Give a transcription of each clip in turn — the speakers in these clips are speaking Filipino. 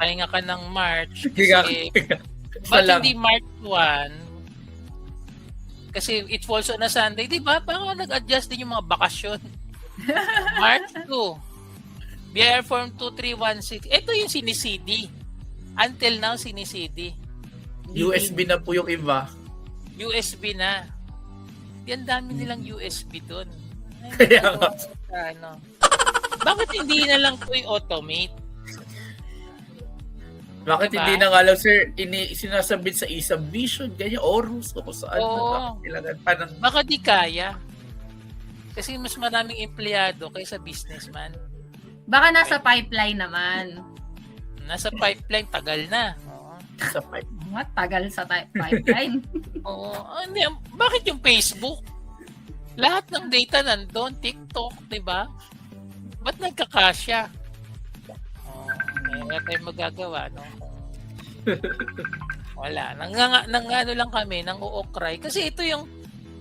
pahinga ka ng March. Kasi, ba't hindi March 1? Kasi it falls on a Sunday, di ba? Parang nag-adjust din yung mga bakasyon. March 2. BIR Form 2316. Ito yung sinisidi. Until now, sinisidi. USB na po yung iba. USB na. Yan dami nilang USB doon. Kaya nga. Bakit hindi na lang po automate? Bakit diba? hindi na nga lang, sir, sinasabit sa e-submission, ganyan, Orus, o kung saan. Kailangan pa ng... Baka di kaya. Kasi mas maraming empleyado kaysa businessman. Baka nasa pipeline naman. Nasa pipeline, tagal na. Sa pipe. What? Tagal sa pipeline. Oo. Bakit yung Facebook? Lahat ng data nandun, TikTok, di ba? Ba't nagkakasya? Wala tayong magagawa, no? Wala. Ano lang kami, nang uokray. Kasi ito yung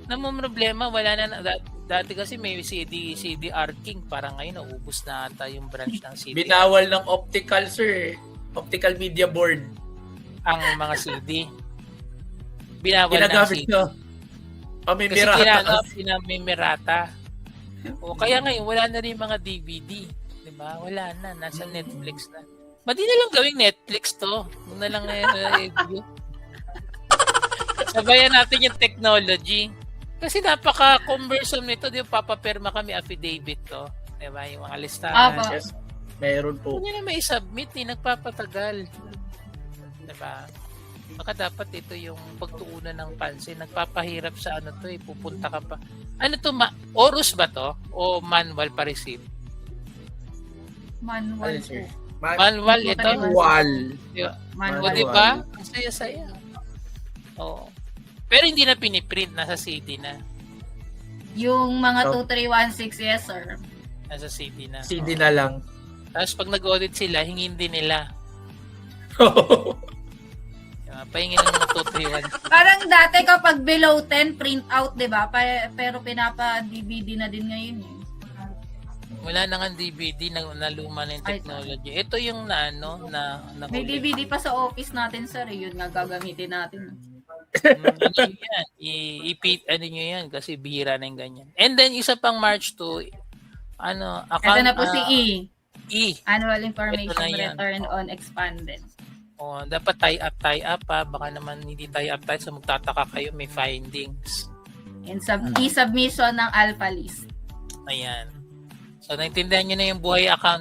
problema, wala na. Dati kasi may CDR King, parang ngayon naubos na ata yung branch ng CDR. Binawal ng optical, sir. Optical media board. Ang mga CD. Binawal ginagamit ng CD. Kasi pinamimirata. O kaya ngayon, wala na rin mga DVD. Diba? Wala na. Nasa Netflix na. Madi na lang gawing Netflix to. Huwag na lang review. Sabayan natin yung technology. Kasi napaka-cumbersome nito. Di ba, papapirma kami affidavit to. Diba? Yung mga listahan. Yes. Meron po. Hindi na may submit. Nagpapatagal. Diba? Baka dapat ito yung pagtuunan ng pansin. Nagpapahirap sa ano to. Pupunta ka pa. Ano to? Orus ba to? O manual pa receive? Manual po. Manual ito? Manual. Diba? Ang saya-saya. Oo. Pero hindi na piniprint. Nasa CD na. Yung mga 2316, yes sir. Nasa CD na. CD na lang. Tapos pag nag-audit sila, hingin din nila. Pahingin ng mga 231. Parang dati kapag below 10, print out, di ba? Pero pinapa-DVD na din ngayon eh. Wala na nga DVD na luma na yung technology. Ito yung na may DVD pa sa office natin, sir. Yun nga gagamitin natin. Ano yan? Ano nyo yan? Kasi bihira na yung ganyan. And then, isa pang March 2, account. Ito na po si E. E. Annual Information Return on Expanded. Dapat tie up pa. Baka naman hindi tie up tayo. So, magtataka kayo, may findings. And e-submission ng alpha list. Ayan. So, naintindihan nyo na yung buhay account